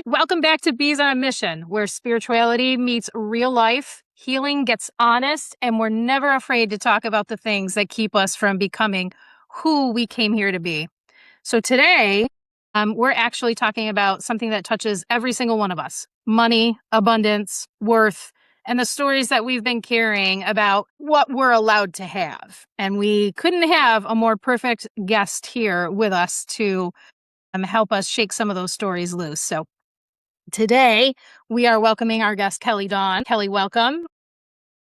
Welcome back to Bees on a Mission, where spirituality meets real life, healing gets honest, and we're never afraid to talk about the things that keep us from becoming who we came here to be. So today, we're actually talking about something that touches every single one of us: money, abundance, worth, and the stories that we've been carrying about what we're allowed to have. And we couldn't have a more perfect guest here with us to help us shake some of those stories loose. So today, we are welcoming our guest, Kelly Dawn. Kelly, welcome.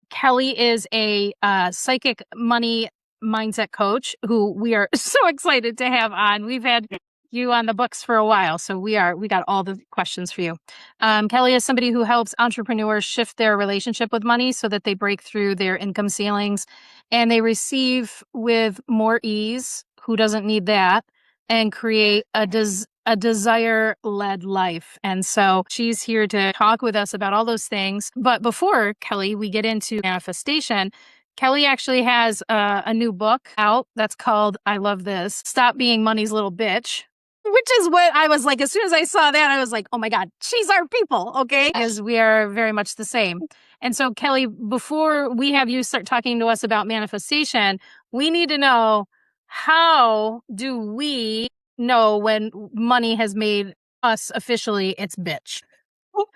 Kelly is a psychic money mindset coach who we are so excited to have on. We've had you on the books for a while, so we got all the questions for you. Kelly is somebody who helps entrepreneurs shift their relationship with money so that they break through their income ceilings and they receive with more ease. Who doesn't need that? And create a desire-led life. And so she's here to talk with us about all those things. But before, Kelly, we get into manifestation, Kelly actually has a new book out that's called, I love this, Stop Being Money's Little Bitch, which is what I was like, as soon as I saw that, I was like, oh my God, she's our people, okay? Because we are very much the same. And so, Kelly, before we have you start talking to us about manifestation, we need to know, how do we know when money has made us officially its bitch? Oh,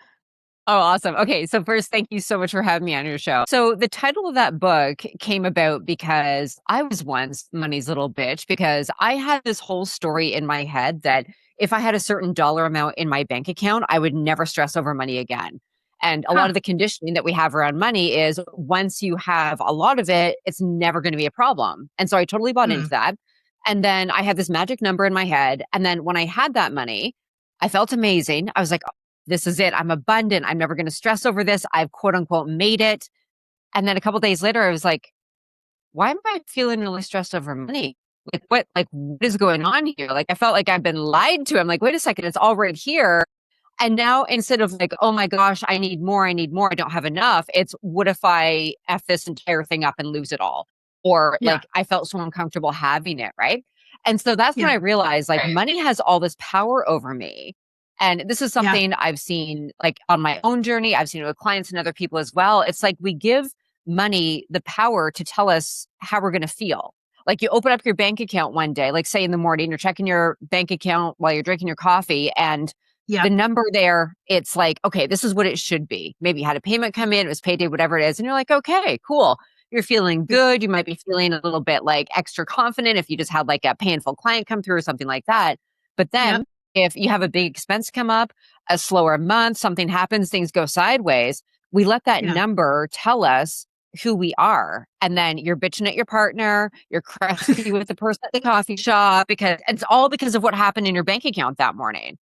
awesome. Okay. So first, thank you so much for having me on your show. So the title of that book came about because I was once money's little bitch, because I had this whole story in my head that if I had a certain dollar amount in my bank account, I would never stress over money again. And a lot of the conditioning that we have around money is once you have a lot of it, it's never going to be a problem. And so I totally bought into that. And then I had this magic number in my head. And then when I had that money, I felt amazing. I was like, this is it. I'm abundant. I'm never going to stress over this. I've quote unquote made it. And then a couple of days later, I was like, why am I feeling really stressed over money? What is going on here? Like, I felt like I've been lied to. I'm like, wait a second, it's all right here. And now instead of like, oh my gosh, I need more, I don't have enough. It's, what if I F this entire thing up and lose it all? Or like, I felt so uncomfortable having it, right? And so that's when I realized like money has all this power over me. And this is something I've seen like on my own journey. I've seen it with clients and other people as well. It's like we give money the power to tell us how we're going to feel. Like you open up your bank account one day, like say in the morning, you're checking your bank account while you're drinking your coffee, and the number there, it's like, okay, this is what it should be. Maybe you had a payment come in, it was payday, whatever it is. And you're like, okay, cool. You're feeling good. You might be feeling a little bit like extra confident if you just had like a painful client come through or something like that. But then if you have a big expense come up, a slower month, something happens, things go sideways, we let that number tell us who we are. And then you're bitching at your partner, you're crusty with the person at the coffee shop, because it's all because of what happened in your bank account that morning.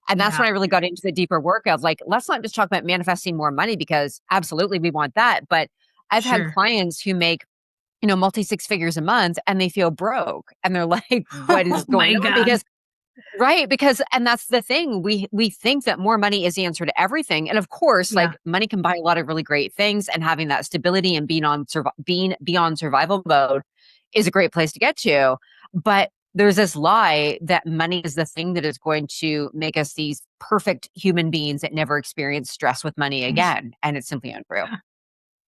And that's when I really got into the deeper work of like, let's not just talk about manifesting more money, because absolutely we want that. But I've had clients who make, multi six figures a month and they feel broke. And they're like, what is going on? Because, and that's the thing. We think that more money is the answer to everything. And of course, like money can buy a lot of really great things, and having that stability and being beyond survival mode is a great place to get to. But there's this lie that money is the thing that is going to make us these perfect human beings that never experience stress with money again. And it's simply untrue.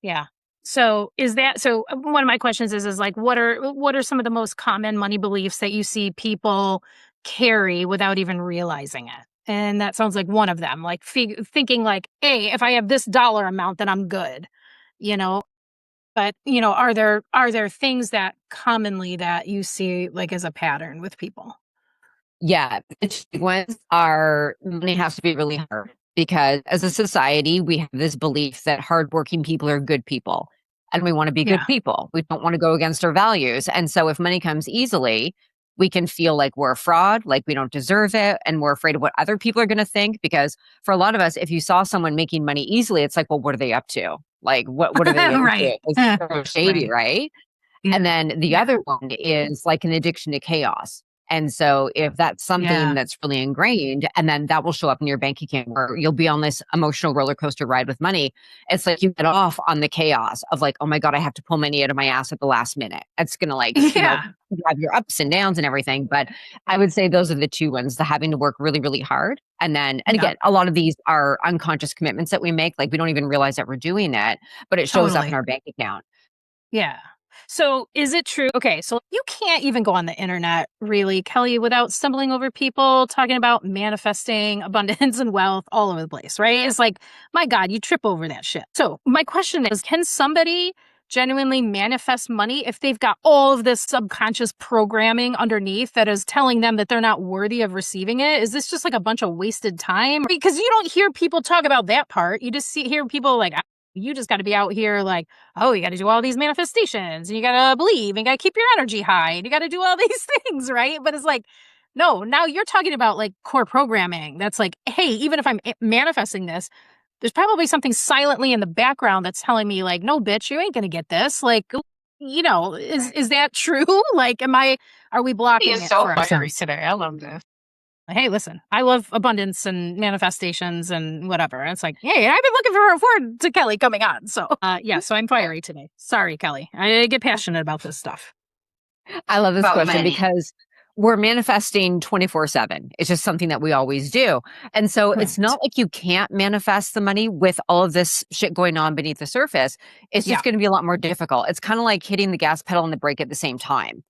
Yeah. So one of my questions is like, what are some of the most common money beliefs that you see people carry without even realizing it? And that sounds like one of them, like thinking like, hey, if I have this dollar amount, then I'm good, But, are there things that commonly that you see like as a pattern with people? Yeah. The big ones are money has to be really hard, because as a society, we have this belief that hardworking people are good people, and we want to be good people. We don't want to go against our values. And so if money comes easily, we can feel like we're a fraud, like we don't deserve it. And we're afraid of what other people are going to think. Because for a lot of us, if you saw someone making money easily, it's like, well, what are they up to? Like, what are they into? Right. It's so shady, Right. right? And Yeah. then the Yeah. other one is like an addiction to chaos. And so if that's something Yeah. that's really ingrained, and then that will show up in your bank account where you'll be on this emotional roller coaster ride with money. It's like you get off on the chaos of like, oh my God, I have to pull money out of my ass at the last minute. It's going to like, Yeah. you have your ups and downs and everything. But I would say those are the two ones, the having to work really, really hard. And Yeah. again, a lot of these are unconscious commitments that we make. Like we don't even realize that we're doing it, but it shows up in Totally. our bank account. Yeah. So is it true? Okay, so you can't even go on the internet, really, Kelly, without stumbling over people talking about manifesting abundance and wealth all over the place, right? It's like, my God, you trip over that shit. So my question is, can somebody genuinely manifest money if they've got all of this subconscious programming underneath that is telling them that they're not worthy of receiving it? Is this just like a bunch of wasted time? Because you don't hear people talk about that part. You just hear people like, you just got to be out here like, oh, you got to do all these manifestations and you got to believe and you got to keep your energy high and you got to do all these things, right? But it's like, no, now you're talking about like core programming. That's like, hey, even if I'm manifesting this, there's probably something silently in the background that's telling me like, no, bitch, you ain't going to get this. Like, is that true? Like, are we He blocking is it so for fiery ourselves? today. I love this. Hey, listen, I love abundance and manifestations and whatever. And it's like, hey, I've been looking forward to Kelly coming on. So, yeah, so I'm fiery today. Sorry, Kelly. I get passionate about this stuff. I love this About question money. because we're manifesting 24/7. It's just something that we always do. And so it's Correct. not like you can't manifest the money with all of this shit going on beneath the surface. It's Yeah. just going to be a lot more difficult. It's kind of like hitting the gas pedal and the brake at the same time.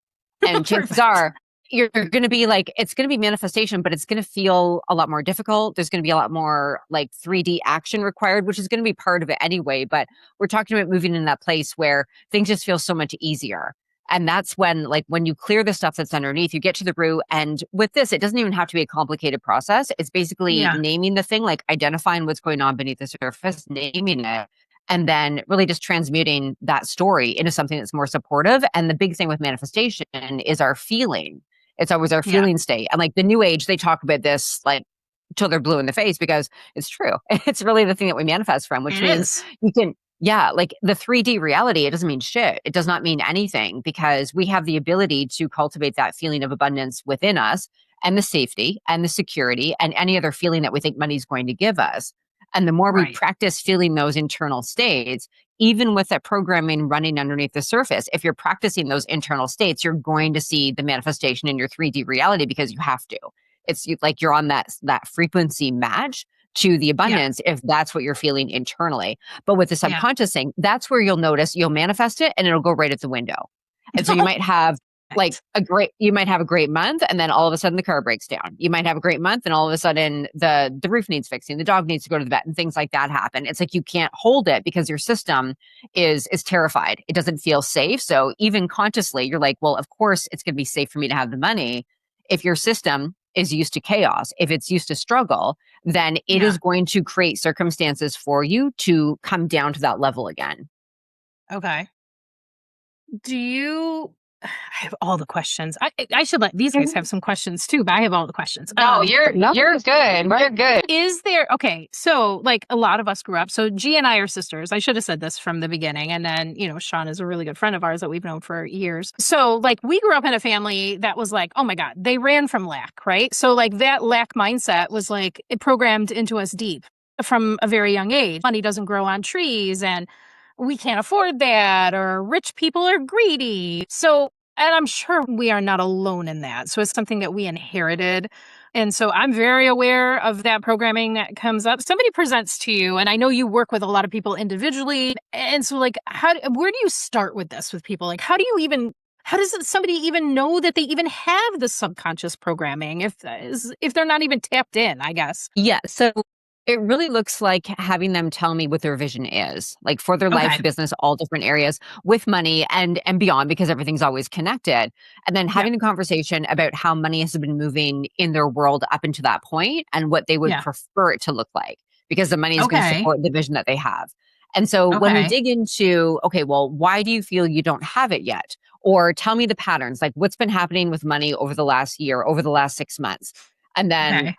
And chances Perfect. are you're going to be like, it's going to be manifestation, but it's going to feel a lot more difficult. There's going to be a lot more like 3D action required, which is going to be part of it anyway. But we're talking about moving in that place where things just feel so much easier. And that's when, like, when you clear the stuff that's underneath, you get to the root. And with this, it doesn't even have to be a complicated process. It's basically Yeah. naming the thing, like identifying what's going on beneath the surface, naming it, and then really just transmuting that story into something that's more supportive. And the big thing with manifestation is our feeling. It's always our Yeah. feeling state. And like the new age, they talk about this like till they're blue in the face because it's true. It's really the thing that we manifest from, which It means is. you can, yeah, like the 3D reality, it doesn't mean shit. It does not mean anything because we have the ability to cultivate that feeling of abundance within us and the safety and the security and any other feeling that we think money is going to give us. And the more we Right. practice feeling those internal states, even with that programming running underneath the surface, if you're practicing those internal states, you're going to see the manifestation in your 3D reality because you have to. Like you're on that frequency match to the Yeah. abundance if that's what you're feeling internally. But with the Yeah. subconscious thing, that's where you'll notice you'll manifest it and it'll go right at the window. And so you might have like Perfect. you might have a great month and then all of a sudden the car breaks down. You might have a great month and all of a sudden the roof needs fixing, the dog needs to go to the vet and things like that happen. It's like you can't hold it because your system is terrified. It doesn't feel safe. So even consciously you're like, well, of course it's going to be safe for me to have the money. If your system is used to chaos, if it's used to struggle, then it Yeah. is going to create circumstances for you to come down to that level again. Okay. Do you I have all the questions. I should let these guys have some questions too, but I have all the questions. No, you're No. you're good. You're good. Is there okay, so like a lot of us grew up. So G and I are sisters. I should have said this from the beginning. And then, Sean is a really good friend of ours that we've known for years. So like we grew up in a family that was like, oh my God, they ran from lack, right? So like that lack mindset was like it programmed into us deep from a very young age. Money doesn't grow on trees and we can't afford that, or rich people are greedy. So, and I'm sure we are not alone in that. So it's something that we inherited. And so I'm very aware of that programming that comes up. Somebody presents to you, and I know you work with a lot of people individually. And so, like, where do you start with this with people? Like, how does somebody even know that they even have the subconscious programming if they're not even tapped in, I guess? Yeah. So it really looks like having them tell me what their vision is, like for their life, Okay. business, all different areas with money and beyond, because everything's always connected. And then Yeah. having a conversation about how money has been moving in their world up into that point and what they would Yeah. prefer it to look like, because the money is going to Okay. support the vision that they have. And so when we Okay. dig into, okay, well, why do you feel you don't have it yet? Or tell me the patterns, like what's been happening with money over the last year, over the last 6 months. And then Okay.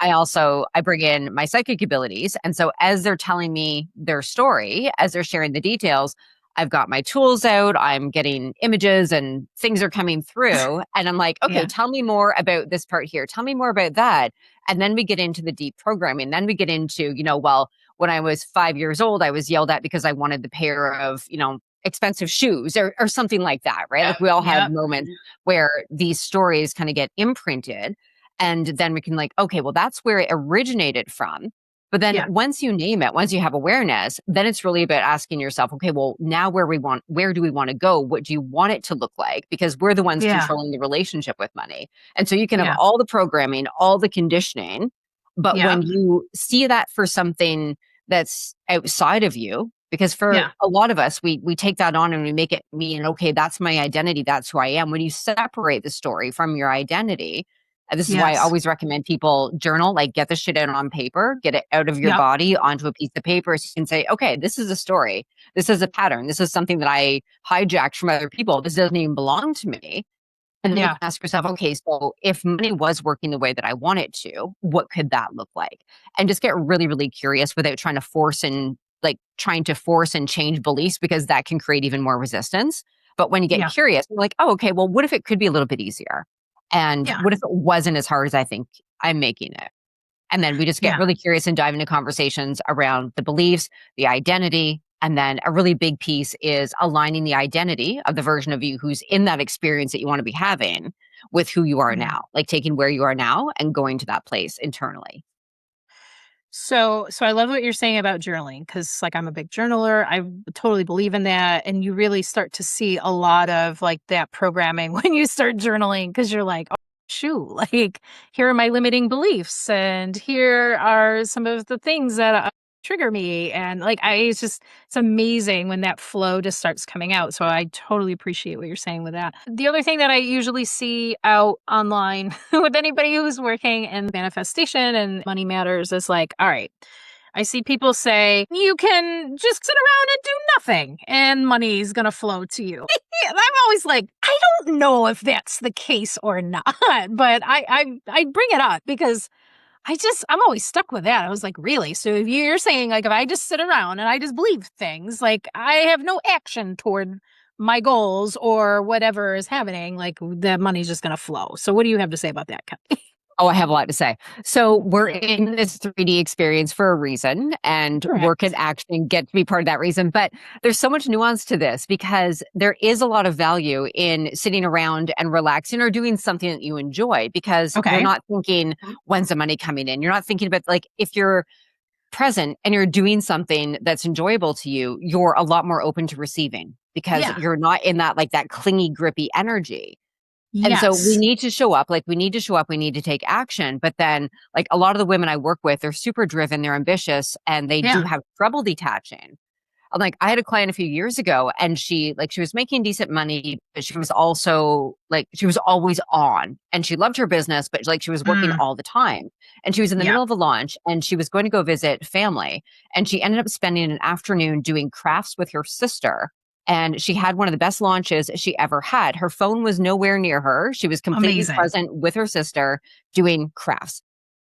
I bring in my psychic abilities. And so as they're telling me their story, as they're sharing the details, I've got my tools out, I'm getting images and things are coming through. And I'm like, okay, Yeah. tell me more about this part here. Tell me more about that. And then we get into the deep programming. Then we get into, well, when I was 5 years old, I was yelled at because I wanted the pair of, expensive shoes or something like that, right? Like we all have Yep. moments where these stories kind of get imprinted. And then we can okay, well, that's where it originated from. But then Yeah. once you name it, once you have awareness, then it's really about asking yourself, okay, well, now where do we want to go? What do you want it to look like? Because we're the ones Yeah. controlling the relationship with money. And so you can have Yeah. all the programming, all the conditioning, but Yep. when you see that for something that's outside of you, because for Yeah. a lot of us, we take that on and we make it me and okay, that's my identity, that's who I am. When you separate the story from your identity, and this is why I Yes. always recommend people journal, get the shit out on paper, get it out of your Yep. body onto a piece of paper so you can say, okay, this is a story. This is a pattern. This is something that I hijacked from other people. This doesn't even belong to me. And then you Yeah. can ask yourself, okay, so if money was working the way that I want it to, what could that look like? And just get really, really curious without trying to force and change beliefs because that can create even more resistance. But when you get Yeah. curious, you're like, oh, okay, well, what if it could be a little bit easier? And Yeah. what if it wasn't as hard as I think I'm making it? And then we just get Yeah. really curious and dive into conversations around the beliefs, the identity. And then a really big piece is aligning the identity of the version of you who's in that experience that you want to be having with who you are Yeah. now, like taking where you are now and going to that place internally. So I love what you're saying about journaling because, I'm a big journaler. I totally believe in that, and you really start to see a lot of that programming when you start journaling because you're like, oh shoot, here are my limiting beliefs, and here are some of the things that trigger me, and it's amazing when that flow just starts coming out. So I totally appreciate what you're saying with that. The other thing that I usually see out online with anybody who's working in manifestation and money matters is all right, I see people say you can just sit around and do nothing and money's gonna flow to you. And I'm always like, I don't know if that's the case or not, but I bring it up because I'm always stuck with that. I was like, really? So if you're saying if I just sit around and I just believe things, I have no action toward my goals or whatever is happening, the money's just going to flow. So what do you have to say about that, Kat? Oh, I have a lot to say. So we're in this 3D experience for a reason, and work and Correct. action get to be part of that reason. But there's so much nuance to this because there is a lot of value in sitting around and relaxing or doing something that you enjoy because you're Okay. not thinking, when's the money coming in? You're not thinking about if you're present and you're doing something that's enjoyable to you, you're a lot more open to receiving because Yeah. you're not in that clingy, grippy energy. And so we Yes. need to show up, we need to show up, we need to take action. But then, a lot of the women I work with, they're super driven, they're ambitious, and they do Yeah. have trouble detaching. I had a client a few years ago and she was making decent money, but she was also she was always on and she loved her business, but she was working Mm, all the time. And she was in the yeah. middle of a launch and she was going to go visit family. And she ended up spending an afternoon doing crafts with her sister. And she had one of the best launches she ever had. Her phone was nowhere near her. She was completely Amazing. present with her sister doing crafts.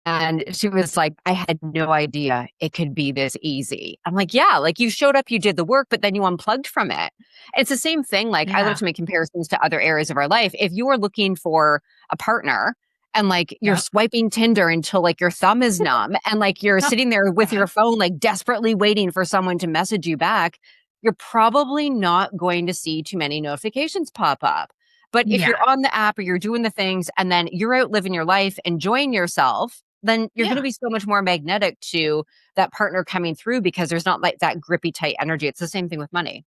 And she was like, I had no idea it could be this easy. I'm like, yeah, you showed up, you did the work, but then you unplugged from it. It's the same thing. I love Yeah. to make comparisons to other areas of our life. If you are looking for a partner and you're Yep. swiping Tinder until your thumb is numb and you're sitting there with your phone, desperately waiting for someone to message you back, you're probably not going to see too many notifications pop up. But if Yeah. you're on the app or you're doing the things and then you're out living your life, enjoying yourself, then you're going to Yeah. be so much more magnetic to that partner coming through because there's not that grippy tight energy. It's the same thing with money.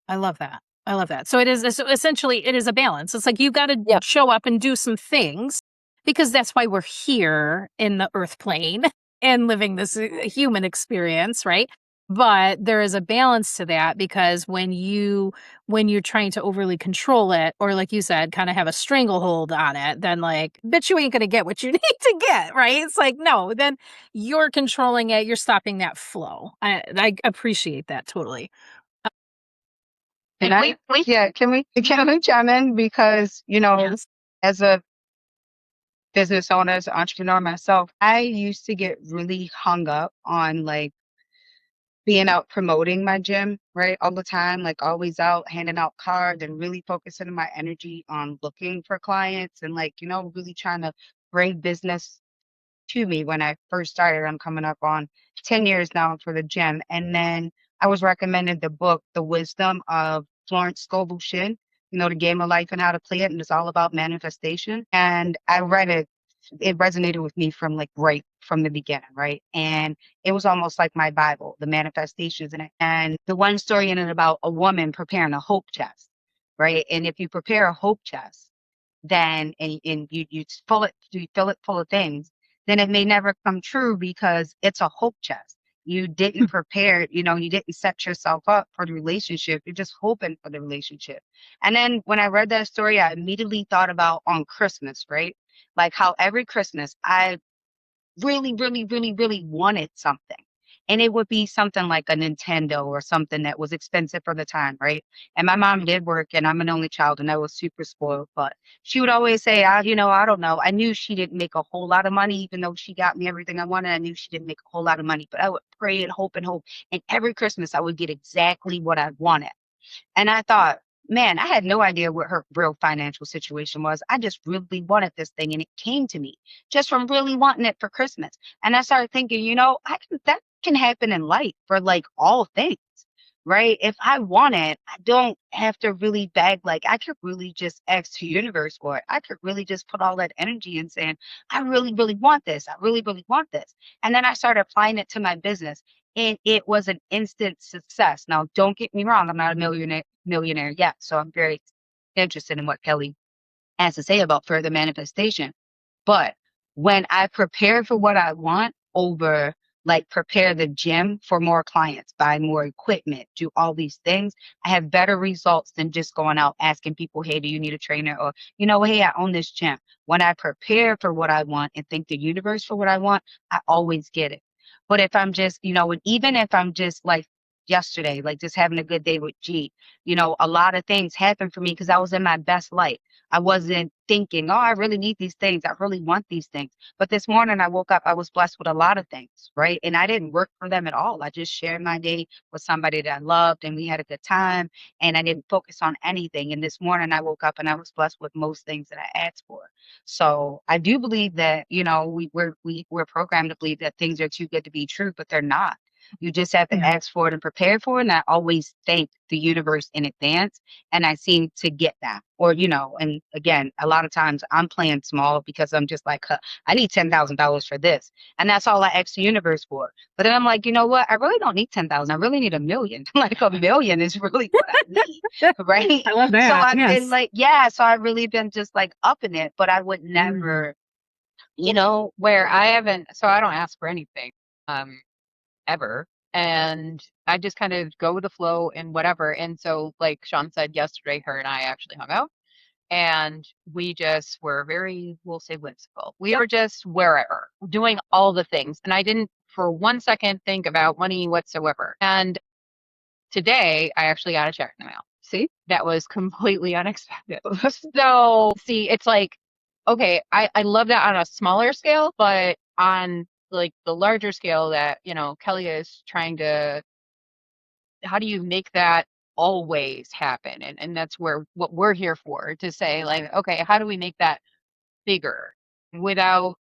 I love that. I love that. So essentially it is a balance. It's you got to Yep. show up and do some things because that's why we're here in the earth plane and living this human experience, right? But there is a balance to that because when you're trying to overly control it or like you said kind of have a stranglehold on it, then bet you ain't going to get what you need to get, right? It's no, then you're controlling it, you're stopping that flow. I appreciate that totally. And yeah, can we chime in? Because, Yes. as a business owners, entrepreneur myself, I used to get really hung up on like being out promoting my gym, right? All the time, like always out handing out cards and really focusing my energy on looking for clients and like, really trying to bring business to me when I first started. I'm coming up on 10 years now for the gym. And then I was recommended the book, The Wisdom of Florence Scovel Shinn, The Game of Life and How to Play It. And it's all about manifestation. And I read it. It resonated with me from like right from the beginning, right? And it was almost like my Bible, the manifestations in it. And the one story in it about a woman preparing a hope chest, right? And if you prepare a hope chest, then and you fill it full of things, then it may never come true because it's a hope chest. You didn't prepare, you didn't set yourself up for the relationship. You're just hoping for the relationship. And then when I read that story, I immediately thought about on Christmas, right? Like how every Christmas I really, really, really, really wanted something. And it would be something like a Nintendo or something that was expensive for the time, right? And my mom did work, and I'm an only child, and I was super spoiled. But she would always say, I don't know. I knew she didn't make a whole lot of money, even though she got me everything I wanted. I knew she didn't make a whole lot of money, but I would pray and hope and hope. And every Christmas, I would get exactly what I wanted. And I thought, man, I had no idea what her real financial situation was. I just really wanted this thing, and it came to me just from really wanting it for Christmas. And I started thinking, that can happen in life for like all things, right? If I want it, I don't have to really beg. Like I could really just ask the universe for it. I could really just put all that energy in saying, I really, really want this. I really, really want this. And then I started applying it to my business, and it was an instant success. Now, don't get me wrong, I'm not a millionaire yet, so I'm very interested in what Kelly has to say about further manifestation. But when I prepare for what I want over like prepare the gym for more clients, buy more equipment, do all these things, I have better results than just going out asking people, hey, do you need a trainer? Or, hey, I own this gym. When I prepare for what I want and thank the universe for what I want, I always get it. But if I'm just, and even if I'm just like yesterday, like just having a good day with G, a lot of things happened for me because I was in my best light. I wasn't thinking, oh, I really need these things. I really want these things. But this morning I woke up, I was blessed with a lot of things, right? And I didn't work for them at all. I just shared my day with somebody that I loved and we had a good time and I didn't focus on anything. And this morning I woke up and I was blessed with most things that I asked for. So I do believe that, we're programmed to believe that things are too good to be true, but they're not. You just have to ask for it and prepare for it. And I always thank the universe in advance. And I seem to get that. Or, and again, a lot of times I'm playing small because I'm just like, I need $10,000 for this. And that's all I ask the universe for. But then I'm like, you know what? I really don't need 10,000. I really need 1,000,000. Like 1,000,000 is really what I need. Right. I love that. So I've Yes. been like, so I've really been just like upping it, but I would never, where I haven't, so I don't ask for anything, ever. And I just kind of go with the flow and whatever. And so, like Sean said yesterday, her and I actually hung out and we just were very, we'll say whimsical. We were just wherever doing all the things. And I didn't for 1 second think about money whatsoever. And today I actually got a check in the mail. See, that was completely unexpected. So, see, it's like, okay, I love that on a smaller scale, but on like the larger scale that, Kelly is trying to, how do you make that always happen? And that's where what we're here for, to say like, okay, how do we make that bigger without,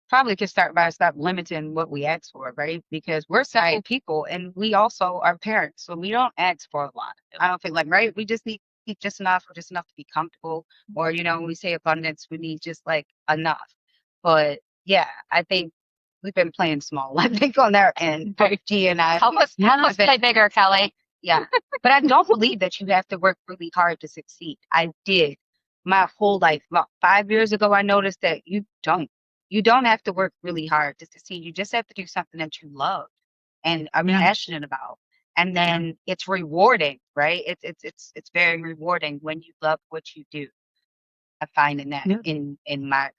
probably could start by stop limiting what we ask for, right? Because we're simple people and we also are parents. So we don't ask for a lot. I don't think like, right? We just need just enough or just enough to be comfortable. Or, when we say abundance, we need just like enough. But yeah, I think we've been playing small. I think on their end, both G and I. help us play bigger, Kelly. Yeah. But I don't believe that you have to work really hard to succeed. I did my whole life. About 5 years ago, I noticed that you don't. You don't have to work really hard to succeed. You just have to do something that you love and are passionate about. And then it's rewarding, right? It's very rewarding when you love what you do. I find in that in my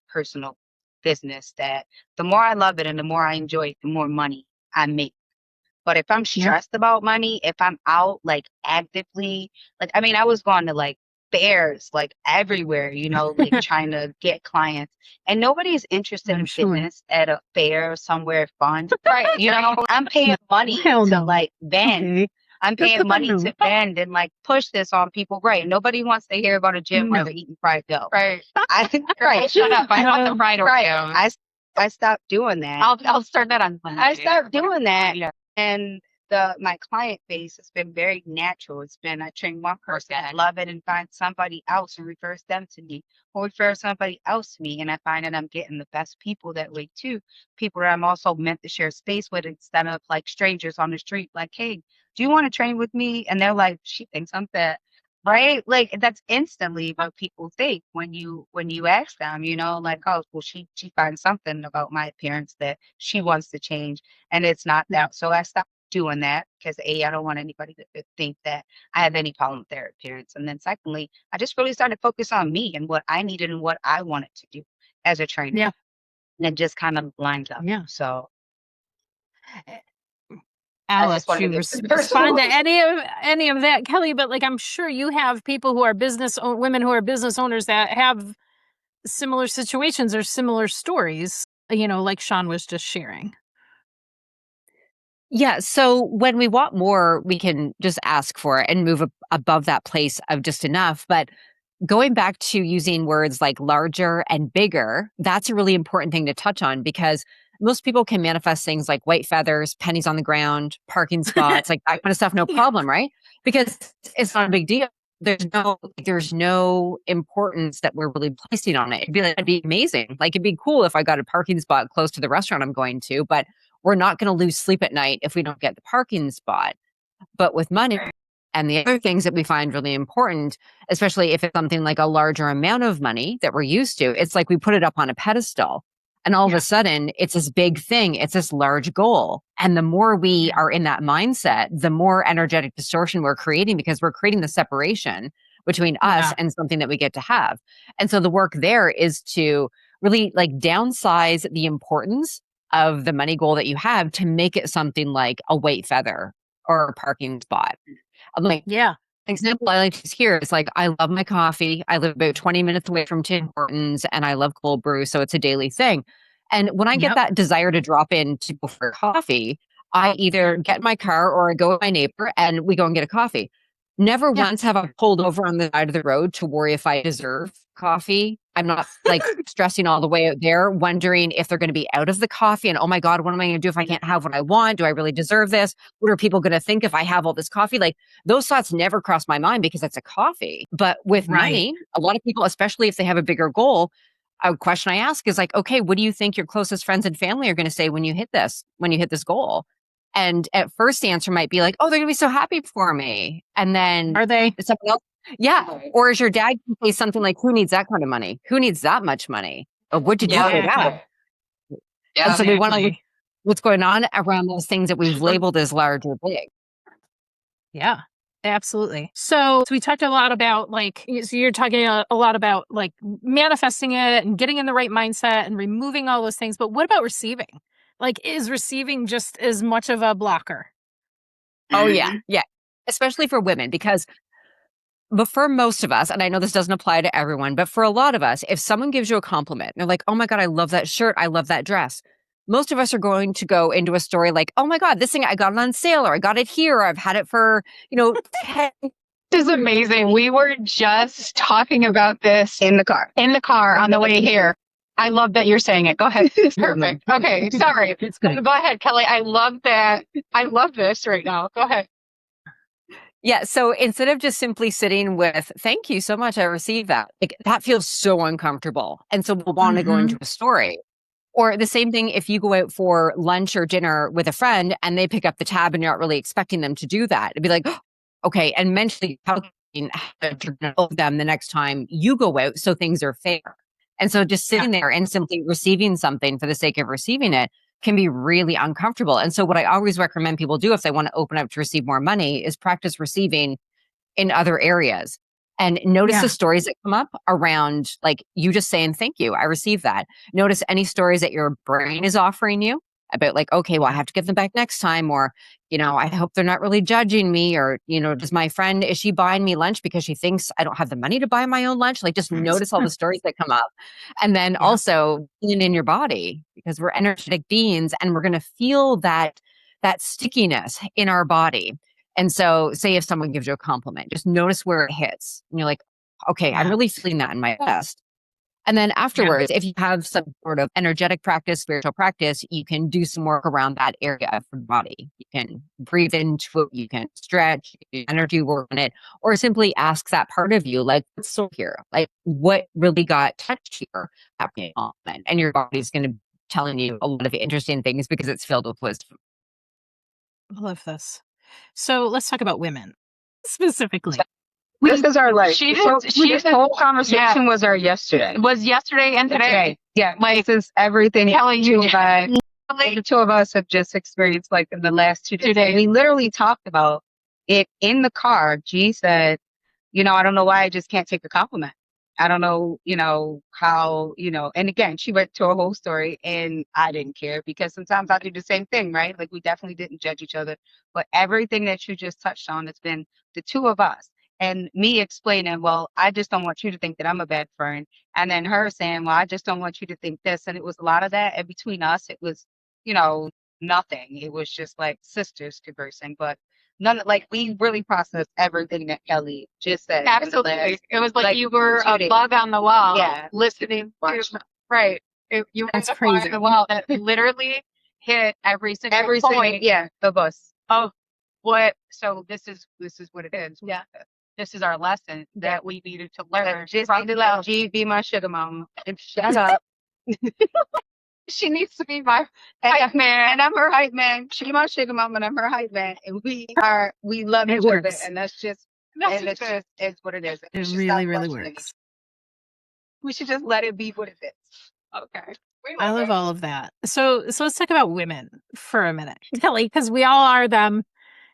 personal business that the more I love it and the more I enjoy it, the more money I make. But if I'm stressed about money, if I'm out like actively, like I mean, I was going to like fairs like everywhere, like trying to get clients. And nobody's interested I'm in sure. fitness at a fair somewhere fun. Right. I'm paying money Hell to no. like bend. Okay. I'm paying money No. to bend and like push this on people. Right. Nobody wants to hear about a gym where No. they're eating fried dough. Right. Right. Shut up. I want the fried Right. Oreos. I stopped doing that. I'll start that on Monday. I stopped doing that. Yeah. And my client base has been very natural. It's been I train one person, Organic. love it, and find somebody else and refers them to me, or refer somebody else to me. And I find that I'm getting the best people that way too. People that I'm also meant to share space with instead of like strangers on the street, like, hey, do you want to train with me? And they're like, she thinks I'm fat. Right? Like that's instantly what people think when you ask them, like, oh, well, she finds something about my appearance that she wants to change, and it's not that. So I stopped doing that because I don't want anybody to think that I have any problem with their appearance. And then secondly, I just really started to focus on me and what I needed and what I wanted to do as a trainer. Yeah. And it just kind of lined up. Yeah. So I'll I let just wanted you to respond to any of that, Kelly. But like, I'm sure you have people who are women who are business owners that have similar situations or similar stories. Like Sean was just sharing. Yeah. So when we want more, we can just ask for it and move above that place of just enough. But going back to using words like larger and bigger, that's a really important thing to touch on because most people can manifest things like white feathers, pennies on the ground, parking spots, like that kind of stuff, no problem, right? Because it's not a big deal. There's no importance that we're really placing on it. It'd be amazing. Like it'd be cool if I got a parking spot close to the restaurant I'm going to, but we're not going to lose sleep at night if we don't get the parking spot. But with money and the other things that we find really important, especially if it's something like a larger amount of money that we're used to, it's like we put it up on a pedestal and all of a sudden it's this big thing. It's this large goal. And the more we are in that mindset, the more energetic distortion we're creating because we're creating the separation between us and something that we get to have. And so the work there is to really like downsize the importance of the money goal that you have to make it something like a white feather or a parking spot. I'm like, example I like to use here is like, I love my coffee. I live about 20 minutes away from Tim Hortons and I love cold brew. So it's a daily thing. And when I get that desire to drop in to go for coffee, I either get in my car or I go with my neighbor and we go and get a coffee. Never once have I pulled over on the side of the road to worry if I deserve coffee. I'm not like stressing all the way out there, wondering if they're going to be out of the coffee and, oh my God, what am I going to do if I can't have what I want? Do I really deserve this? What are people going to think if I have all this coffee? Like those thoughts never cross my mind because it's a coffee. But with money, a lot of people, especially if they have a bigger goal, a question I ask is like, okay, what do you think your closest friends and family are going to say when you hit this goal? And at first the answer might be like, oh, they're gonna be so happy for me. And then Are they? something else. Yeah. Or is your dad can say something like, who needs that kind of money? Who needs that much money? Or what'd you do for that? Yeah. And so we want to what's going on around those things that we've labeled as large or big. Yeah, absolutely. So we talked a lot about so you're talking a lot about like manifesting it and getting in the right mindset and removing all those things. But what about receiving? Like, is receiving just as much of a blocker? Oh, yeah. Yeah. Especially for women, but for most of us, and I know this doesn't apply to everyone, but for a lot of us, if someone gives you a compliment, they're like, oh my God, I love that shirt. I love that dress. Most of us are going to go into a story like, oh my God, this thing, I got it on sale or I got it here. Or I've had it for, 10. This is amazing. We were just talking about this in the car on the way here. I love that you're saying it. Go ahead. Perfect. Okay. Sorry. It's good. Go ahead, Kelly. I love that. I love this right now. Go ahead. Yeah. So instead of just simply sitting with, thank you so much, I received that, like, that feels so uncomfortable. And so we'll want to go into a story. Or the same thing if you go out for lunch or dinner with a friend and they pick up the tab and you're not really expecting them to do that. It'd be like, oh, okay. And mentally calculating how to know them the next time you go out so things are fair. And so just sitting there and simply receiving something for the sake of receiving it can be really uncomfortable. And so what I always recommend people do if they want to open up to receive more money is practice receiving in other areas and notice the stories that come up around like you just saying, thank you, I received that. Notice any stories that your brain is offering you about like, okay, well, I have to get them back next time, or, I hope they're not really judging me, or, does my friend, is she buying me lunch because she thinks I don't have the money to buy my own lunch? Like, just notice all the stories that come up. And then also being in your body, because we're energetic beings and we're going to feel that stickiness in our body. And so say if someone gives you a compliment, just notice where it hits. And you're like, okay, I'm really feeling that in my chest. And then afterwards, if you have some sort of energetic practice, spiritual practice, you can do some work around that area of the body. You can breathe into it, you can stretch, you can energy work on it, or simply ask that part of you, like, what's so here? Like, what really got touched here happening? And your body's going to be telling you a lot of interesting things because it's filled with wisdom. I love this. So let's talk about women specifically. This is our life. This whole conversation was our yesterday. Was yesterday and today. Yeah, Like, this is everything. telling you The two of us have just experienced like in the last 2 days. We literally talked about it in the car. G said, I don't know why I just can't take a compliment. I don't know, how, and again, she went to a whole story and I didn't care because sometimes I do the same thing, right? Like we definitely didn't judge each other, but everything that you just touched on, it's been the two of us and me explaining, well, I just don't want you to think that I'm a bad friend. And then her saying, well, I just don't want you to think this. And it was a lot of that. And between us, it was, nothing. It was just like sisters conversing, but none, like we really processed everything that Kelly just said. Absolutely. It was like you were a bug on the wall. Yeah. Listening to, right. You were That's a fly on crazy. the wall that literally hit every single point of us. of what, so this is what it is. Yeah. This is our lesson that we needed to learn. Just let G be my sugar mama and shut up. She needs to be my hype man. And I'm her hype man. She my sugar mama and I'm her hype man. And we love each other. And that's just, it's what it is. It really, really works. We should just let it be what it is. Okay. I love all of that. So let's talk about women for a minute, Kelly, because we all are them.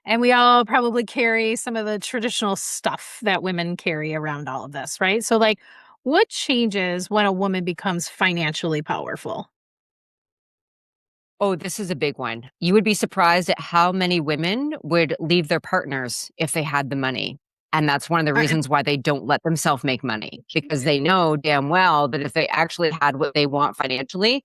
And we all probably carry some of the traditional stuff that women carry around all of this, right? So, like, what changes when a woman becomes financially powerful? Oh, this is a big one. You would be surprised at how many women would leave their partners if they had the money. And that's one of the reasons why they don't let themselves make money, because they know damn well that if they actually had what they want financially,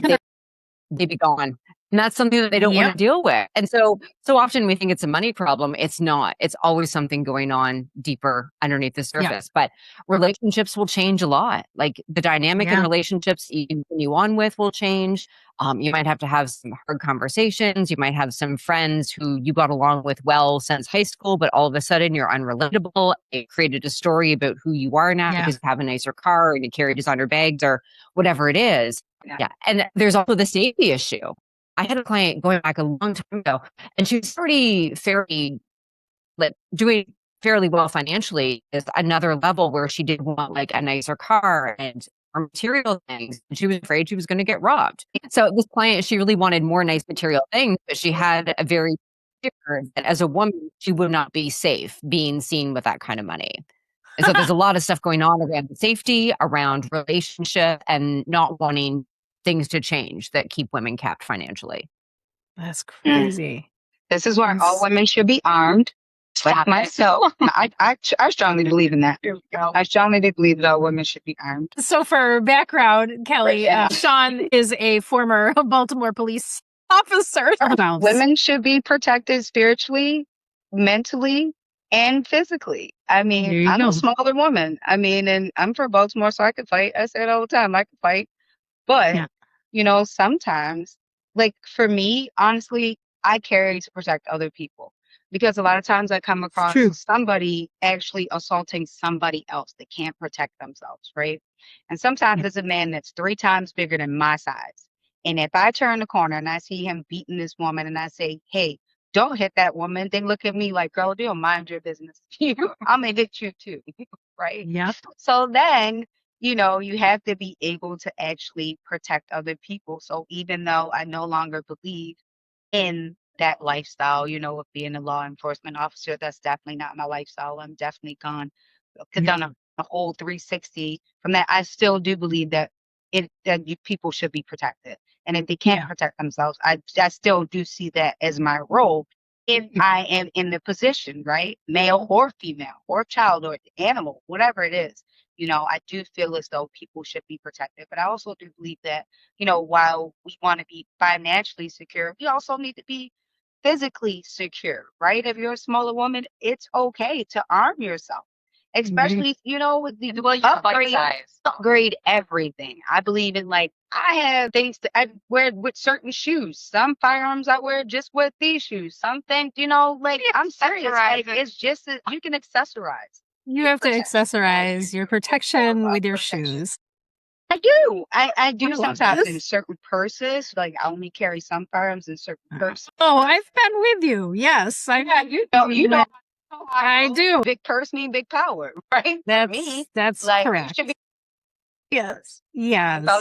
they'd be gone. And that's something that they don't want to deal with. And so often we think it's a money problem. It's not. It's always something going on deeper underneath the surface. But relationships will change a lot. Like the dynamic in relationships you continue on with will change. You might have to have some hard conversations. You might have some friends who you got along with well since high school, but all of a sudden you're unrelatable. It created a story about who you are now because you have a nicer car and you carry designer bags or whatever it is. Yeah. And there's also the safety issue. I had a client going back a long time ago, and she was already fairly doing fairly well financially. Is another level where she did want like a nicer car and more material things. And she was afraid she was going to get robbed. So this client, she really wanted more nice material things, but she had a very fear that as a woman, she would not be safe being seen with that kind of money. And so there's a lot of stuff going on around safety, around relationship, and not wanting things to change that keep women capped financially. That's crazy. This is why all women should be armed. Like myself, I strongly believe in that. I strongly believe that all women should be armed. So for background, Kelly, Sean is a former Baltimore police officer. Women should be protected spiritually, mentally, and physically. I mean, I'm a smaller woman. I mean, and I'm from Baltimore, so I could fight. I say it all the time. I could fight. But, sometimes, like for me, honestly, I carry to protect other people because a lot of times I come across somebody actually assaulting somebody else that can't protect themselves, right? And sometimes it's a man that's 3 times bigger than my size. And if I turn the corner and I see him beating this woman and I say, hey, don't hit that woman, they look at me like, girl, don't mind your business. I'm going to hit you too, right? Yep. So then, you have to be able to actually protect other people. So even though I no longer believe in that lifestyle, of being a law enforcement officer, that's definitely not my lifestyle. I'm definitely done a whole 360 from that. I still do believe that people should be protected. And if they can't protect themselves, I still do see that as my role if I am in the position, right? Male or female or child or animal, whatever it is. I do feel as though people should be protected. But I also do believe that, while we want to be financially secure, we also need to be physically secure, right? If you're a smaller woman, it's okay to arm yourself. Especially, with the upgrade everything. I believe in I have things that I wear with certain shoes. Some firearms I wear just with these shoes. Some things, I'm serious. It's just that you can accessorize. You have to accessorize your protection with your shoes. I do. I do I love sometimes in this. certain purses. I only carry some firearms in certain purses. Oh, I've been with you. Yes, You know, I do. big purse mean big power, right? For me, That's you correct. should be. Yes,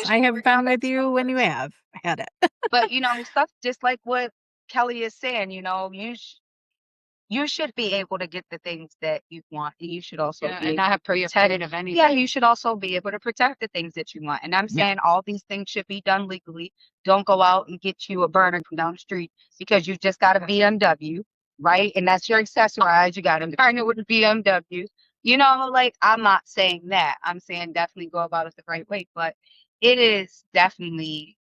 I have been with you when you have had it. But stuff just like what Kelly is saying. You should be able to get the things that you want. And you should also be and not have to be afraid of anything. Yeah, you should also be able to protect the things that you want. And I'm saying all these things should be done legally. Don't go out and get you a burner from down the street because you just got a BMW, right? And that's your accessorize. You got a burner with a BMW. I'm not saying that. I'm saying definitely go about it the right way. But it is definitely,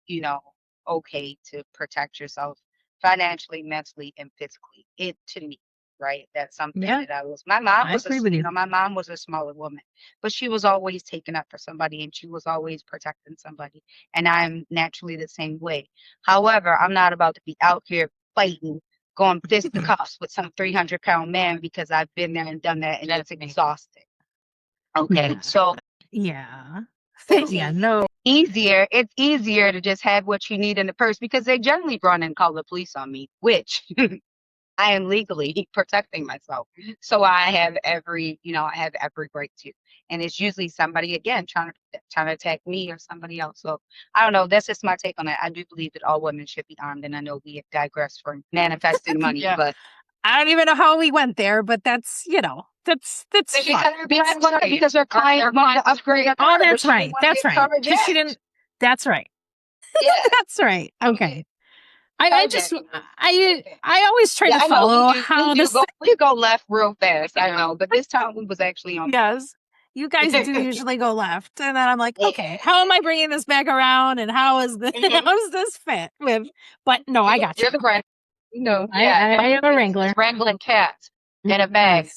okay to protect yourself financially, mentally, and physically. It to me. Right. That's something that my mom was, my mom was a smaller woman, but she was always taking up for somebody and she was always protecting somebody. And I'm naturally the same way. However, I'm not about to be out here fighting, going fisticuffs with some 300-pound man because I've been there and done that and that's exhausting. Okay. So Yeah. no. It's easier to just have what you need in the purse because they generally run and call the police on me, which I am legally protecting myself. So I have every right to. And it's usually somebody again trying to attack me or somebody else. So I don't know. That's just my take on it. I do believe that all women should be armed, and I know we have digressed from manifesting money, but I don't even know how we went there, but that's that's because our client wanted to upgrade. Oh, that's right. That's right. Because she didn't. That's right. Yeah. That's right. Okay. I always try to follow how this. We go left real fast. I know, but this time we was actually on. Yes, you guys do usually go left, and then I'm like, okay, how am I bringing this back around, and how is this? How does this fit with? But no, I got you. You're the brand. I am a wrangler. Wrangling cats in a bag.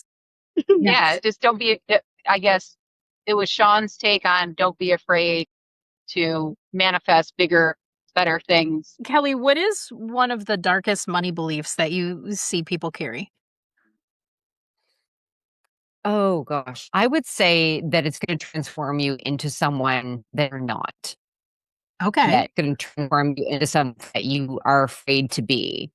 Yeah, just don't be. I guess it was Sean's take on don't be afraid to manifest bigger, better things. Kelly, what is one of the darkest money beliefs that you see people carry? Oh gosh. I would say that it's going to transform you into someone that you're not. Okay. That's going to transform you into something that you are afraid to be.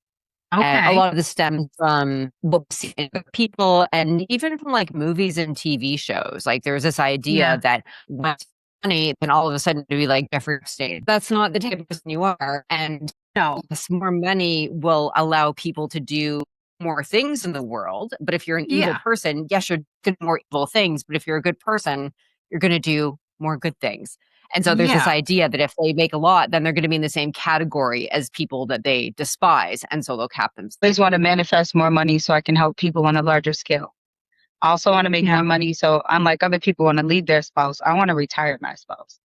Okay. And a lot of this stems from books and people and even from movies and TV shows. There's this idea that once money, then all of a sudden to be like Jeffrey Epstein. That's not the type of person you are. And yes, more money will allow people to do more things in the world. But if you're an evil person, yes, you're going to do more evil things. But if you're a good person, you're going to do more good things. And so there's this idea that if they make a lot, then they're going to be in the same category as people that they despise. And so they'll cap them. I always want to manifest more money so I can help people on a larger scale. I also want to make more money. So unlike other people want to leave their spouse, I want to retire my spouse.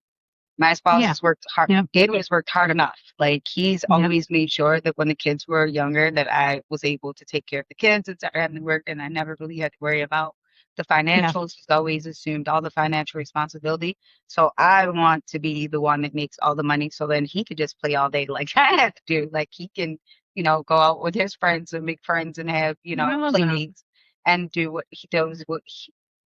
My spouse has worked hard. Gabe has worked hard enough. He's always made sure that when the kids were younger, that I was able to take care of the kids and start having to work. And I never really had to worry about the financials. He's always assumed all the financial responsibility. So I want to be the one that makes all the money. So then he could just play all day like I have to do. He can, go out with his friends and make friends and have, playmates and do what he does,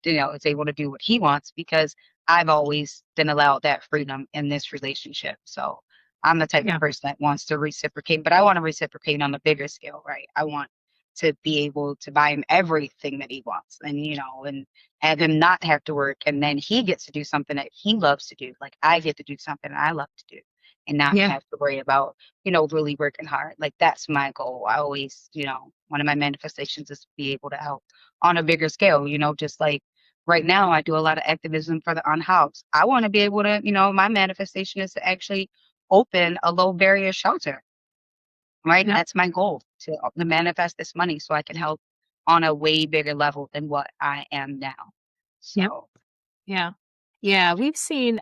is able to do what he wants because I've always been allowed that freedom in this relationship. So I'm the type of person that wants to reciprocate, but I want to reciprocate on a bigger scale, right? I want to be able to buy him everything that he wants and, and have him not have to work. And then he gets to do something that he loves to do. I get to do something I love to do and not have to worry about, really working hard. That's my goal. I always, one of my manifestations is to be able to help on a bigger scale, just Right now, I do a lot of activism for the unhoused. I want to be able to, my manifestation is to actually open a low barrier shelter, right? Yep. That's my goal to manifest this money so I can help on a way bigger level than what I am now. Yep. So, Yeah. Yeah. We've seen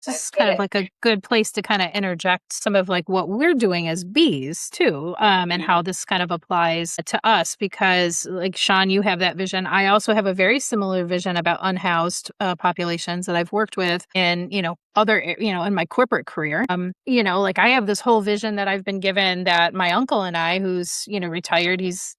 this is kind of like a good place to kind of interject some of like what we're doing as bees too, and how this kind of applies to us because like Sean, you have that vision. I also have a very similar vision about unhoused populations that I've worked with in, in my corporate career. Like I have this whole vision that I've been given that my uncle and I, who's, retired, he's,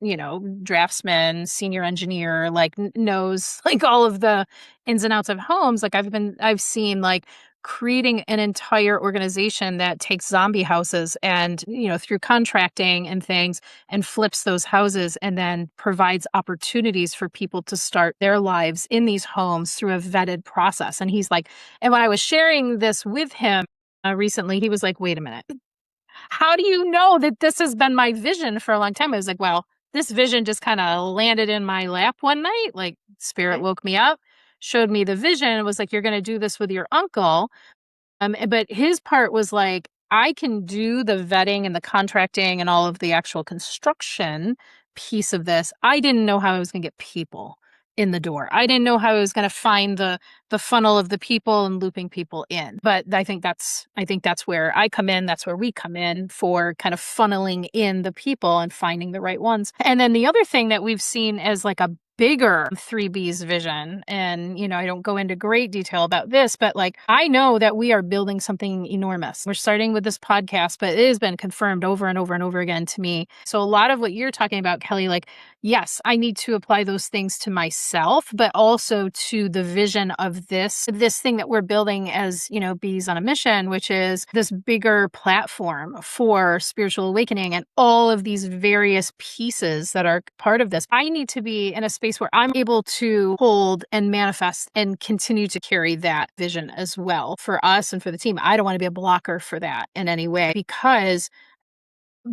draftsman, senior engineer, like knows like all of the ins and outs of homes. Like I've seen like creating an entire organization that takes zombie houses and, through contracting and things and flips those houses and then provides opportunities for people to start their lives in these homes through a vetted process. And he's like, and when I was sharing this with him recently, he was like, wait a minute. How do you know that this has been my vision for a long time? I was like, well, this vision just kind of landed in my lap one night. Like spirit woke me up, showed me the vision. It was like, you're going to do this with your uncle. But his part was like, I can do the vetting and the contracting and all of the actual construction piece of this. I didn't know how I was going to get people in the door. I didn't know how I was going to find the funnel of the people and looping people in. But I think that's where I come in. That's where we come in for kind of funneling in the people and finding the right ones. And then the other thing that we've seen as like a bigger 3B's vision. And, I don't go into great detail about this, but like, I know that we are building something enormous. We're starting with this podcast, but it has been confirmed over and over and over again to me. So a lot of what you're talking about, Kelly, like, yes, I need to apply those things to myself, but also to the vision of this thing that we're building as, Bees on a Mission, which is this bigger platform for spiritual awakening and all of these various pieces that are part of this. I need to be in a space where I'm able to hold and manifest and continue to carry that vision as well for us and for the team. I don't want to be a blocker for that in any way because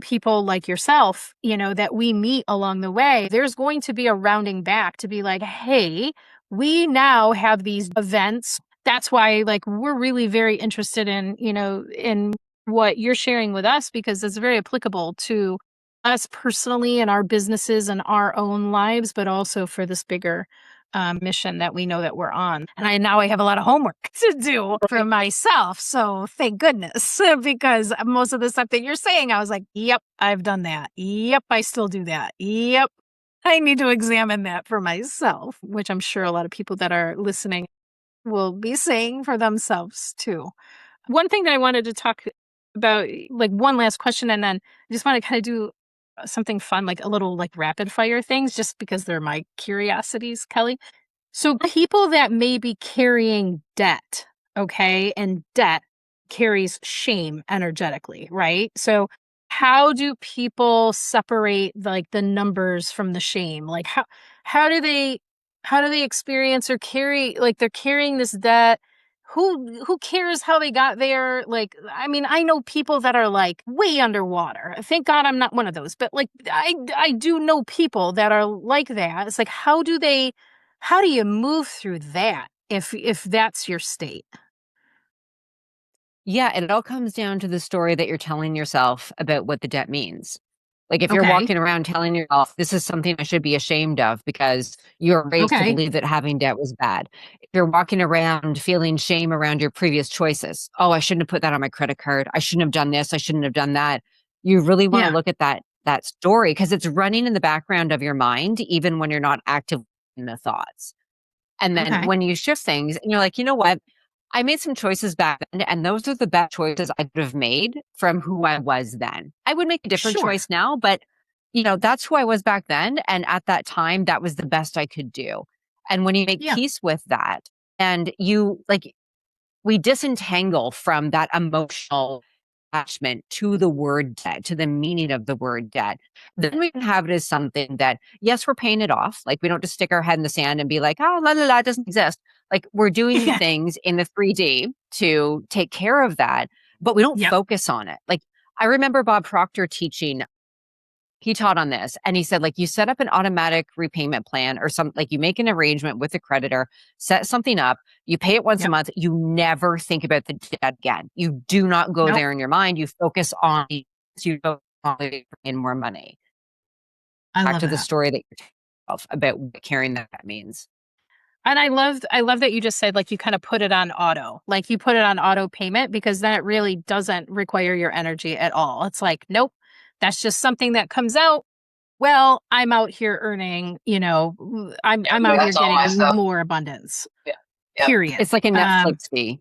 people like yourself, that we meet along the way, there's going to be a rounding back to be like, hey, we now have these events. That's why like we're really very interested in what you're sharing with us because it's very applicable to us personally and our businesses and our own lives, but also for this bigger mission that we know that we're on. And I have a lot of homework to do for myself. So thank goodness, because most of the stuff that you're saying, I was like, yep, I've done that. Yep, I still do that. Yep, I need to examine that for myself, which I'm sure a lot of people that are listening will be saying for themselves too. One thing that I wanted to talk about, like one last question, and then I just want to kind of do something fun, like a little like rapid fire things, just because they're my curiosities, Kelly. So people that may be carrying debt, okay, and debt carries shame energetically, right? So how do people separate like the numbers from the shame? Like how do they experience or carry like they're carrying this debt? Who cares how they got there? Like, I mean, I know people that are like way underwater. Thank God I'm not one of those, but like I do know people that are like that. It's like how do you move through that if that's your state? Yeah, and it all comes down to the story that you're telling yourself about what the debt means. Like if you're Okay. walking around telling yourself this is something I should be ashamed of because you're raised to Okay. believe that having debt was bad. If you're walking around feeling shame around your previous choices, oh, I shouldn't have put that on my credit card. I shouldn't have done this. I shouldn't have done that. You really want to Yeah. look at that story because it's running in the background of your mind even when you're not active in the thoughts. And then Okay. when you shift things and you're like, you know what? I made some choices back then, and those are the best choices I could have made from who I was then. I would make a different Sure. choice now, but that's who I was back then. And at that time, that was the best I could do. And when you make Yeah. peace with that and you like, we disentangle from that emotional attachment to the word debt, to the meaning of the word debt, then we can have it as something that, yes, we're paying it off. Like we don't just stick our head in the sand and be like, oh, la la la, it doesn't exist. Like we're doing the Yeah. things in the 3D to take care of that, but we don't Yep. focus on it. Like I remember Bob Proctor teaching he taught on this, and he said, like, you set up an automatic repayment plan or like you make an arrangement with the creditor, set something up, you pay it once a Yep. month, you never think about the debt again. You do not go Nope. there in your mind. You focus on in more money. I Back love to the that. story that you're telling about what carrying that means. And I love that you just said, like, you kind of put it on auto, like you put it on auto payment, because then it really doesn't require your energy at all. It's like, nope, that's just something that comes out. Well, I'm out here earning, I'm out here getting more abundance. Yeah. Period. It's like a Netflix fee.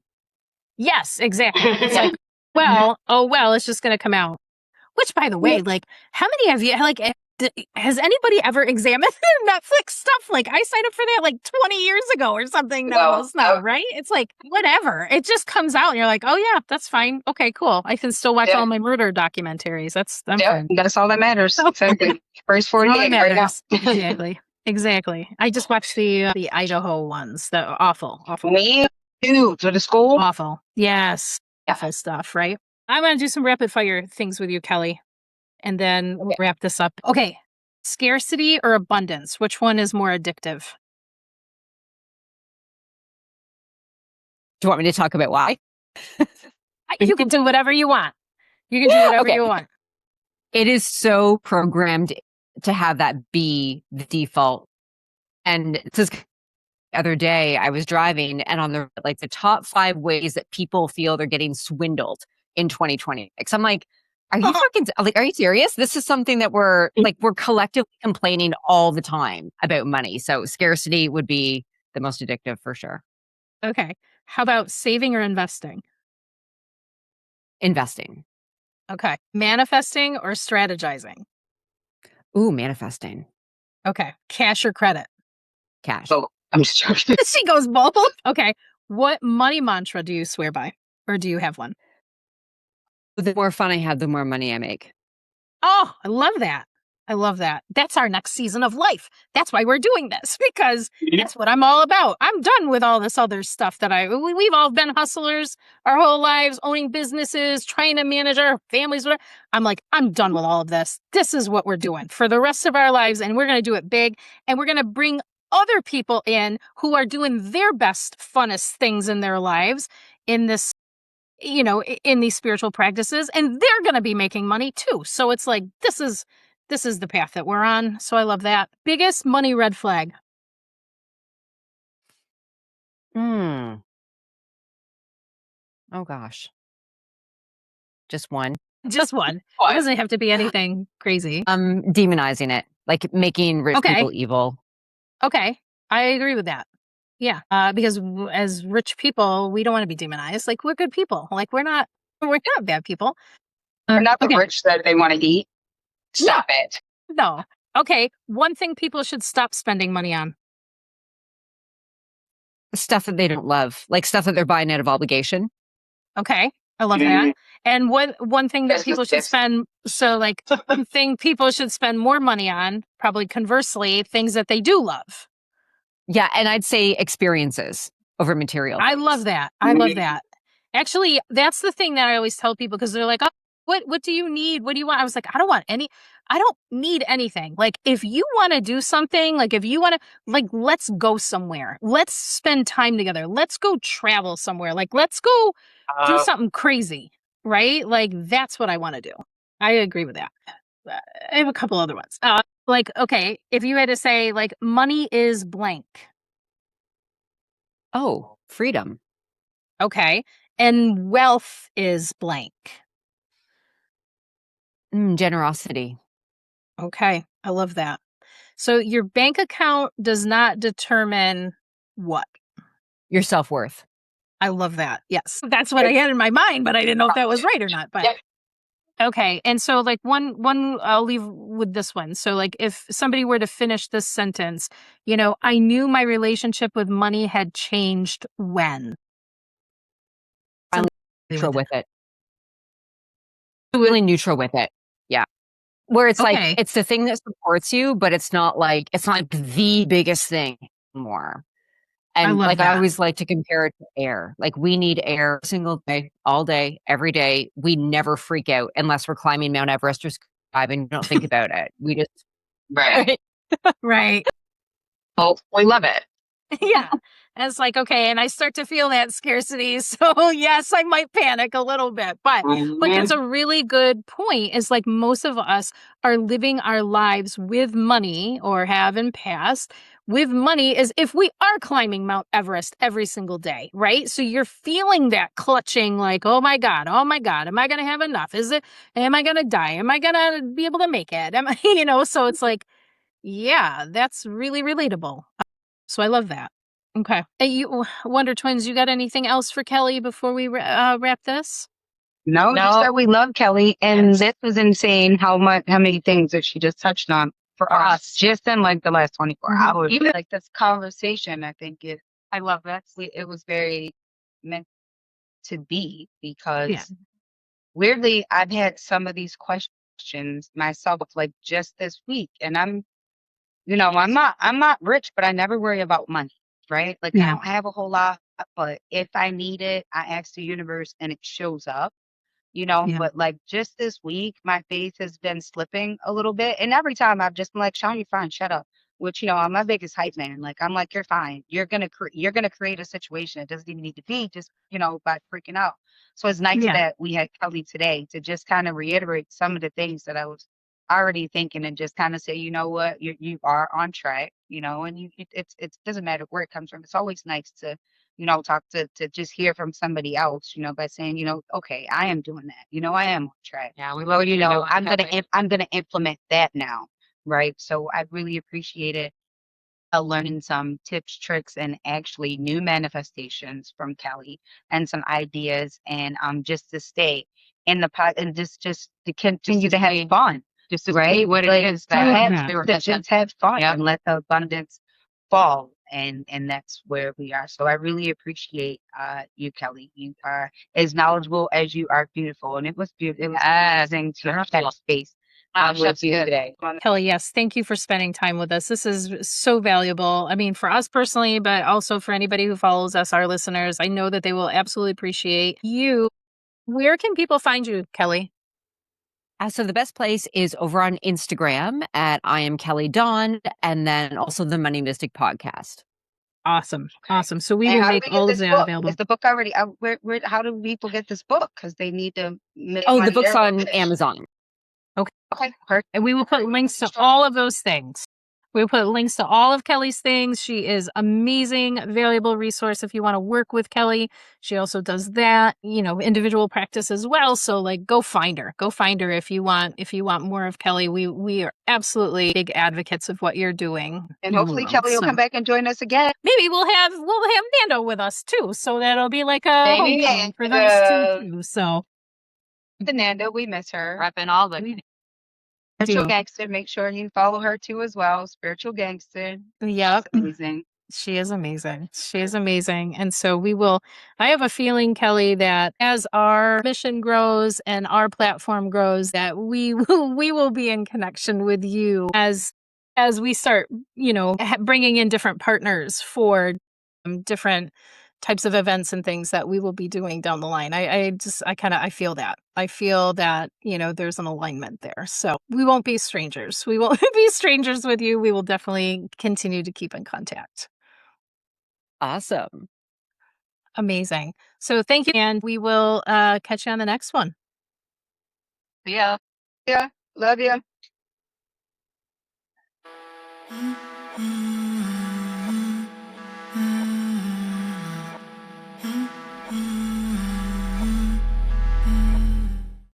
Yes, exactly. It's like, well, it's just going to come out. Which, by the way, like, how many of you, like, has anybody ever examined their Netflix stuff? Like, I signed up for that like 20 years ago or something. Almost now, right? It's like, whatever. It just comes out and you're like, oh yeah, that's fine. Okay, cool. I can still watch all my murder documentaries. I'm fine. That's all that matters. Exactly. First 48 right now. Exactly. I just watched the Idaho ones. The awful. Me too. To the school. Awful. Yes. Awful stuff, right? I'm going to do some rapid fire things with you, Kelly, and then we'll wrap this up. Okay. Scarcity or abundance? Which one is more addictive? Do you want me to talk about why? You can do whatever you want. You can do whatever you want. It is so programmed to have that be the default. And this other day I was driving, and on the top 5 ways that people feel they're getting swindled in 2026. I'm like, are you are you serious? This is something that we're collectively complaining all the time about money. So scarcity would be the most addictive for sure. Okay. How about saving or investing? Investing. Okay. Manifesting or strategizing? Ooh, manifesting. Okay. Cash or credit? Cash. Oh, I'm just joking. She goes both. Okay. What money mantra do you swear by? Or do you have one? The more fun I have, the more money I make. Oh, I love that. I love that. That's our next season of life. That's why we're doing this, because that's what I'm all about. I'm done with all this other stuff that we've all been hustlers our whole lives, owning businesses, trying to manage our families. Whatever. I'm like, I'm done with all of this. This is what we're doing for the rest of our lives. And we're going to do it big. And we're going to bring other people in who are doing their best, funnest things in their lives in this, in these spiritual practices. And they're going to be making money too. So it's like, this is the path that we're on. So I love that. Biggest money red flag. Oh gosh. Just one. Just one. It doesn't have to be anything crazy. Demonizing it, like making rich people evil. Okay. I agree with that. Yeah. Because as rich people, we don't want to be demonized. Like, we're good people. Like, we're not bad people. We're not the rich that they want to eat. Stop it. No. Okay. One thing people should stop spending money on. Stuff that they don't love, like stuff that they're buying out of obligation. Okay. I love that. And one thing that people should spend, one thing people should spend more money on, probably conversely, things that they do love. Yeah. And I'd say experiences over material. I love that. I love that. Actually, that's the thing that I always tell people, because they're like, oh, what do you need? What do you want? I was like, I don't need anything. Like, if you want to do something, like if you want to, like, let's go somewhere. Let's spend time together. Let's go travel somewhere. Like, let's go do something crazy, right? Like, that's what I want to do. I agree with that. I have a couple other ones. Okay, if you had to say, like, money is blank. Oh, freedom. Okay. And wealth is blank. Generosity. Okay. I love that. So your bank account does not determine what? Your self-worth. I love that. Yes. That's what I had in my mind, but I didn't know if that was right or not. But okay. And so, like, one I'll leave with this one. So, like, if somebody were to finish this sentence, I knew my relationship with money had changed when. Neutral with it. Really neutral with it. Yeah. Where it's like, it's the thing that supports you, but it's not like the biggest thing anymore. And I always like to compare it to air. Like, we need air single day, all day, every day. We never freak out unless we're climbing Mount Everest or and you don't think about it. We just Right. Right. Oh, we love it. Yeah. And it's like, okay, and I start to feel that scarcity. So yes, I might panic a little bit. But like it's a really good point. Is like most of us are living our lives with money or have in past with money as if we are climbing Mount Everest every single day, right? So you're feeling that clutching like, oh my God, am I gonna have enough? Am I gonna die? Am I gonna be able to make it? Am I, so it's like, yeah, that's really relatable. So I love that. Okay. Hey, you Wonder Twins, you got anything else for Kelly before we wrap this? No, just No. that we love Kelly. And this was insane how many things that she just touched on for us just in like the last 24 hours. Even like this conversation, I think I love this. it was very meant to be because Yeah. weirdly, I've had some of these questions myself like just this week. And I'm not rich, but I never worry about money, right? Like I Yeah. don't have a whole lot, but if I need it, I ask the universe and it shows up. Yeah. But like just this week, my faith has been slipping a little bit. And every time I've just been like, Sean, you're fine, shut up. Which, I'm my biggest hype man. Like, I'm like, you're fine. You're gonna create a situation. It doesn't even need to be just, by freaking out. So it's nice Yeah. that we had Kelly today to just kind of reiterate some of the things that I was already thinking and just kind of say, you know what, you are on track, and it doesn't matter where it comes from. It's always nice to talk to just hear from somebody else, by saying, okay, I am doing that. I am on track. Yeah, we love I'm gonna implement that now, right? So I really appreciate it. Learning some tips, tricks, and actually new manifestations from Kelly, and some ideas, and just to stay in the pot and just to continue to have fun, just to right? see what Like, it is to that have, we were to missing. just have fun Yep. and let the abundance fall, and that's where we are. So I really appreciate you, Kelly. You are as knowledgeable as you are beautiful, and it was beautiful. It was amazing to have that space with you today. Kelly, yes, thank you for spending time with us. This is so valuable. I mean, for us personally, but also for anybody who follows us, our listeners. I know that they will absolutely appreciate you. Where can people find you, Kelly? So the best place is over on Instagram at I am Kelly Dawn, and then also the Money Mystic podcast. Awesome. Awesome. So we And will how do make we get all of this that book? available. Is the book already out? How do people get this book? Because they need to make Oh, the money book's there. on Amazon. Okay, perfect. And we will put links to all of those things. We will put links to all of Kelly's things. She is amazing, valuable resource if you want to work with Kelly. She also does that, individual practice as well. So like go find her. Go find her if you want more of Kelly. We are absolutely big advocates of what you're doing. And hopefully Kelly will come back and join us again. Maybe we'll have Nando with us too. So that'll be like a Maybe homecoming for those two too. So the Nanda, we miss her. Repping all the Spiritual do. Gangster, make sure you follow her too as well. Spiritual Gangster. Yep. She's amazing. She is amazing. She is amazing. And so I have a feeling, Kelly, that as our mission grows and our platform grows, that we will be in connection with you as we start, bringing in different partners for different types of events and things that we will be doing down the line. I feel that. I feel that, there's an alignment there. So we won't be strangers. We won't be strangers with you. We will definitely continue to keep in contact. Awesome. Amazing. So thank you. And we will catch you on the next one. yeah. Yeah, love you.